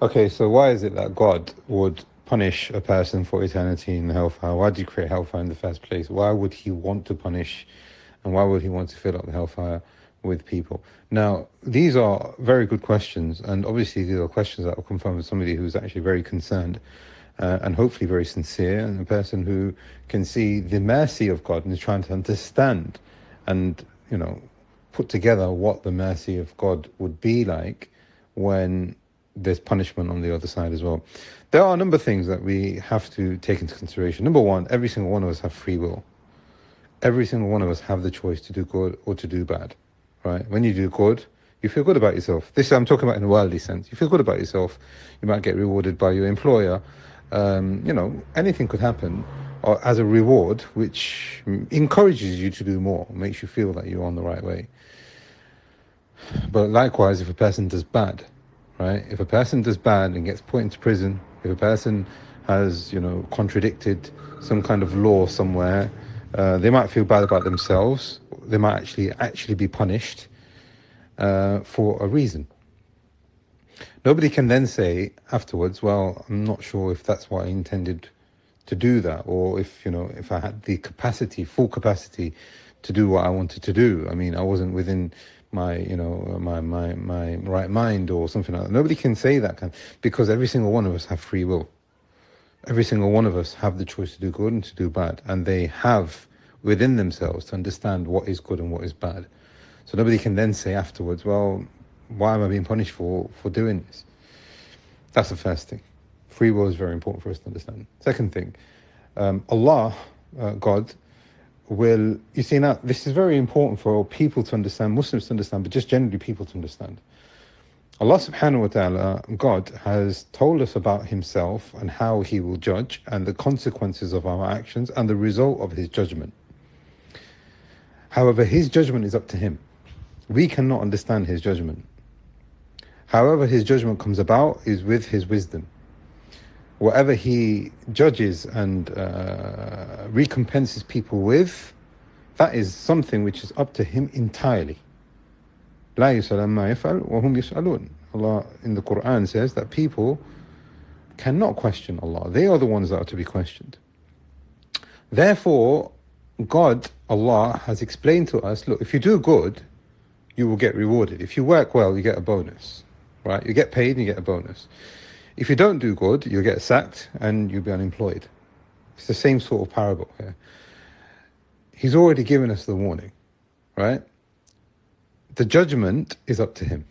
Okay, so why is it that God would punish a person for eternity in hellfire? Why did he create hellfire in the first place? Why would he want to punish, and why would he want to fill up the hellfire with people? Now, these are very good questions, and obviously these are questions that will come from somebody who's actually very concerned and hopefully very sincere, and a person who can see the mercy of God and is trying to understand and, put together what the mercy of God would be like when there's punishment on the other side as well. There are a number of things that we have to take into consideration. Number one, every single one of us have free will. Every single one of us have the choice to do good or to do bad, right? When you do good, you feel good about yourself. This I'm talking about in a worldly sense. You feel good about yourself. You might get rewarded by your employer. Anything could happen or as a reward, which encourages you to do more, makes you feel that you're on the right way. But likewise, if a person does bad, right? If a person does bad and gets put into prison, if a person has, contradicted some kind of law somewhere, they might feel bad about themselves. They might actually be punished for a reason. Nobody can then say afterwards, well, I'm not sure if that's what I intended to do that, or if I had the full capacity to do what I wanted to do. I mean, I wasn't within my right mind or something like that. Nobody can say that because every single one of us have free will. Every single one of us have the choice to do good and to do bad, and they have within themselves to understand what is good and what is bad. So nobody can then say afterwards, well, why am I being punished for doing this? That's the first thing. Free will is very important for us to understand. Second thing, Allah, God, will, you see now, this is very important for people to understand, Muslims to understand, but just generally people to understand. Allah subhanahu wa ta'ala, God, has told us about himself and how he will judge and the consequences of our actions and the result of his judgment. However, his judgment is up to him. We cannot understand his judgment. However his judgment comes about is with his wisdom. Whatever he judges and recompenses people with, that is something which is up to him entirely. لا يسأل عما يفعل وهم يسألون. Allah in the Quran says that people cannot question Allah. They are the ones that are to be questioned. Therefore, God, Allah, has explained to us, look, if you do good, you will get rewarded. If you work well, you get a bonus, right? You get paid and you get a bonus. If you don't do good, you'll get sacked and you'll be unemployed. It's the same sort of parable here. He's already given us the warning, right? The judgment is up to him.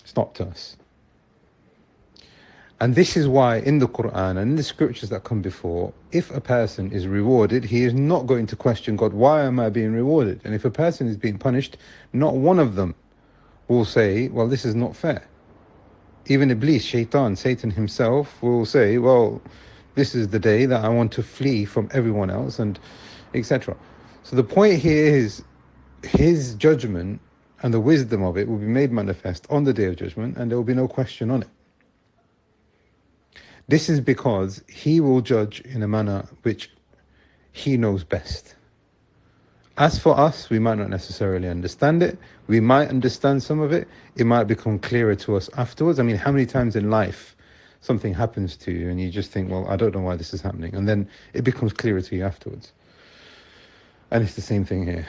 It's not to us. And this is why in the Quran and in the scriptures that come before, if a person is rewarded, he is not going to question God, why am I being rewarded? And if a person is being punished, not one of them will say, well, this is not fair. Even Iblis, Shaitan, Satan himself will say, well, this is the day that I want to flee from everyone else, and etc. So the point here is his judgment and the wisdom of it will be made manifest on the day of judgment, and there will be no question on it. This is because he will judge in a manner which he knows best. As for us, we might not necessarily understand it. We might understand some of it. It might become clearer to us afterwards. I mean, how many times in life something happens to you and you just think, well, I don't know why this is happening. And then it becomes clearer to you afterwards. And it's the same thing here.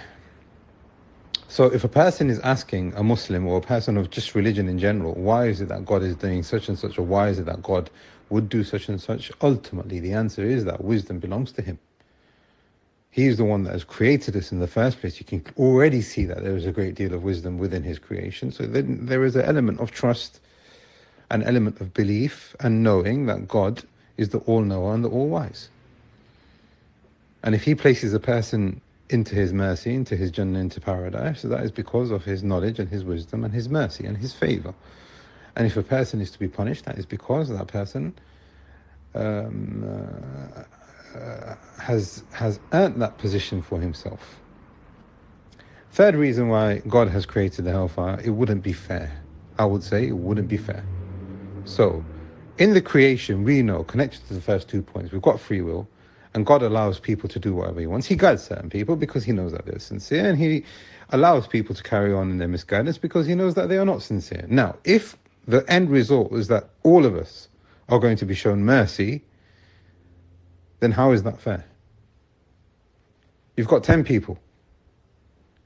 So if a person is asking a Muslim or a person of just religion in general, why is it that God is doing such and such, or why is it that God would do such and such? Ultimately, the answer is that wisdom belongs to him. He is the one that has created us in the first place. You can already see that there is a great deal of wisdom within his creation. So then there is an element of trust, an element of belief and knowing that God is the all-knower and the all-wise. And if he places a person into his mercy, into his Jannah, into paradise, so that is because of his knowledge and his wisdom and his mercy and his favour. And if a person is to be punished, that is because that person has earned that position for himself. Third reason why God has created the hellfire, it wouldn't be fair. I would say it wouldn't be fair. So, in the creation, we know, connected to the first 2 points, we've got free will, and God allows people to do whatever he wants. He guides certain people because he knows that they're sincere, and he allows people to carry on in their misguidance because he knows that they are not sincere. Now, if the end result is that all of us are going to be shown mercy, then how is that fair? You've got 10 people.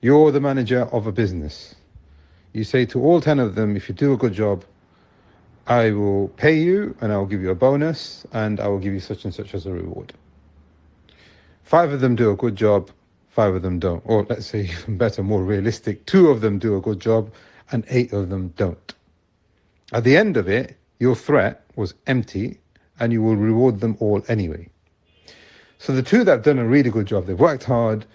You're the manager of a business. You say to all 10 of them, if you do a good job, I will pay you and I will give you a bonus and I will give you such and such as a reward. 5 of them do a good job, 5 of them don't. Or let's say even better, more realistic, 2 of them do a good job and 8 of them don't. At the end of it, your threat was empty and you will reward them all anyway. So the 2 that have done a really good job, they've worked hard,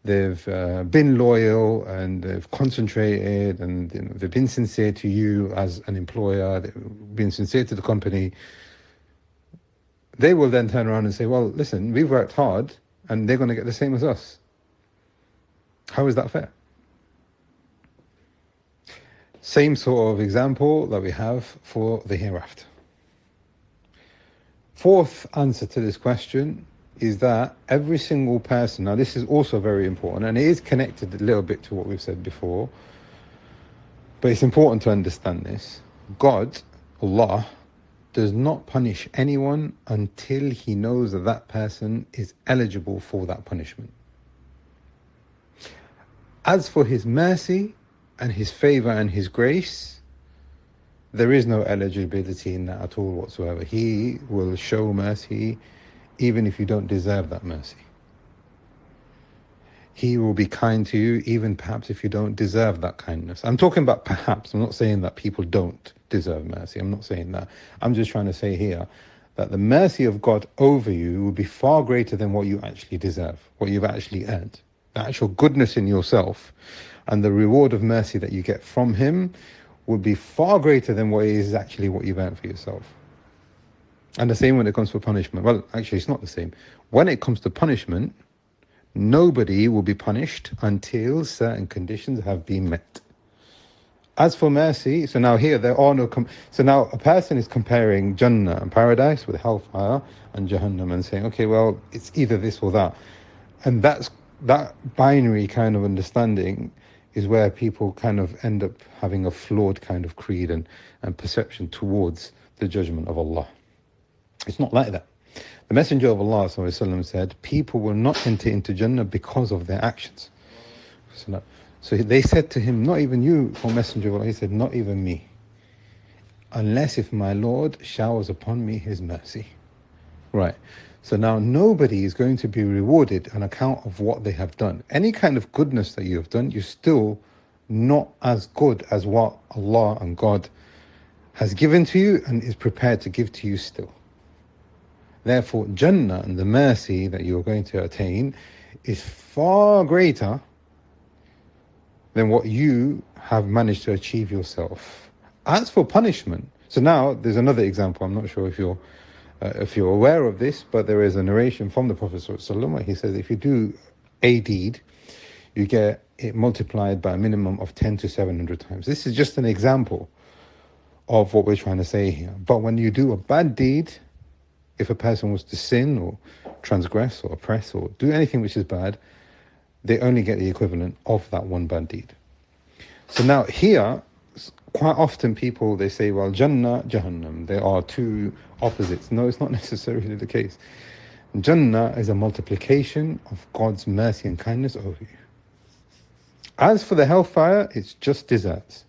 they've been loyal and they've concentrated and they've been sincere to you as an employer, they've been sincere to the company. They will then turn around and say, well, listen, we've worked hard and they're going to get the same as us. How is that fair? Same sort of example that we have for the hereafter. Fourth answer to this question is that every single person, now this is also very important, and it is connected a little bit to what we've said before, but it's important to understand this. God, Allah, does not punish anyone until he knows that that person is eligible for that punishment. As for his mercy and his favor and his grace, there is no eligibility in that at all whatsoever. He will show mercy even if you don't deserve that mercy. He will be kind to you even perhaps if you don't deserve that kindness. I'm talking about perhaps. I'm not saying that people don't deserve mercy. I'm not saying that. I'm just trying to say here that the mercy of God over you will be far greater than what you actually deserve, what you've actually earned. The actual goodness in yourself and the reward of mercy that you get from him will be far greater than what is actually what you've earned for yourself. And the same when it comes to punishment. Well, actually, it's not the same. When it comes to punishment, nobody will be punished until certain conditions have been met. As for mercy, so now here there are no... so now a person is comparing Jannah and paradise with hellfire and Jahannam and saying, okay, well, it's either this or that. And that binary kind of understanding is where people kind of end up having a flawed kind of creed and perception towards the judgment of Allah. It's not like that. The Messenger of Allah ﷺ said, people will not enter into Jannah because of their actions. So they said to him, not even you, O Messenger of Allah. He said, not even me. Unless if my Lord showers upon me his mercy. Right. So now nobody is going to be rewarded on account of what they have done. Any kind of goodness that you have done, you're still not as good as what Allah and God has given to you and is prepared to give to you still. Therefore, Jannah and the mercy that you're going to attain is far greater than what you have managed to achieve yourself. As for punishment, so now there's another example. I'm not sure if you're aware of this, but there is a narration from the Prophet ﷺ where he says if you do a deed, you get it multiplied by a minimum of 10 to 700 times. This is just an example of what we're trying to say here. But when you do a bad deed, if a person was to sin or transgress or oppress or do anything which is bad, they only get the equivalent of that one bad deed. So now here, quite often people, they say, well, Jannah, Jahannam, there are two opposites. No, it's not necessarily the case. Jannah is a multiplication of God's mercy and kindness over you. As for the hellfire, it's just desserts.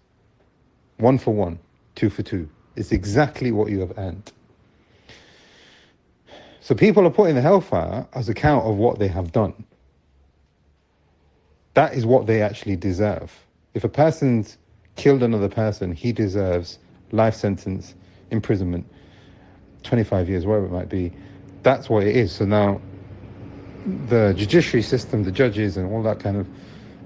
1 for 1, 2 for 2. It's exactly what you have earned. So people are put in the hellfire as account of what they have done. That is what they actually deserve. If a person's killed another person, he deserves life sentence, imprisonment, 25 years, whatever it might be. That's what it is. So now the judiciary system, the judges and all that kind of,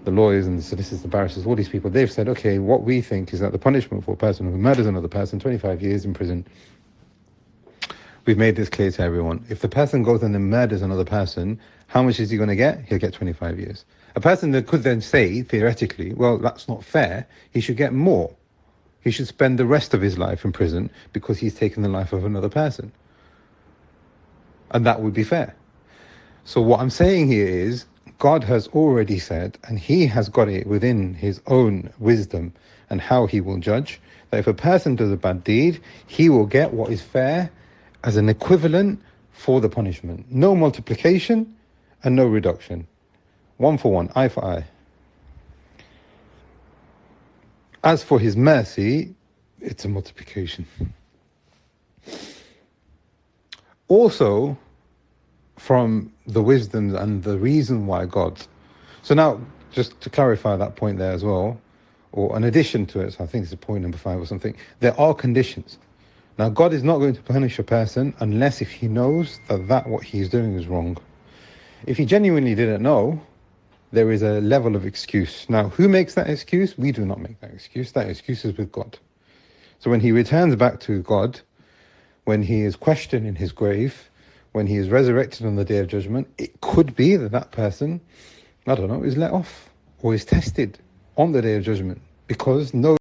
the lawyers and the solicitors, the barristers, all these people, they've said, okay, what we think is that the punishment for a person who murders another person, 25 years in prison. We've made this clear to everyone. If the person goes and then murders another person, how much is he going to get? He'll get 25 years. A person that could then say, theoretically, well, that's not fair. He should get more. He should spend the rest of his life in prison because he's taken the life of another person. And that would be fair. So what I'm saying here is, God has already said, and he has got it within his own wisdom and how he will judge, that if a person does a bad deed, he will get what is fair as an equivalent for the punishment. No multiplication and no reduction. 1 for 1, eye for eye. As for his mercy, it's a multiplication. Also, from the wisdom and the reason why God. So now, just to clarify that point there as well, or an addition to it, so I think it's point number 5 or something, there are conditions. Now, God is not going to punish a person unless if he knows that what he is doing is wrong. If he genuinely didn't know, there is a level of excuse. Now, who makes that excuse? We do not make that excuse. That excuse is with God. So when he returns back to God, when he is questioned in his grave, when he is resurrected on the Day of Judgment, it could be that that person, I don't know, is let off or is tested on the Day of Judgment, because no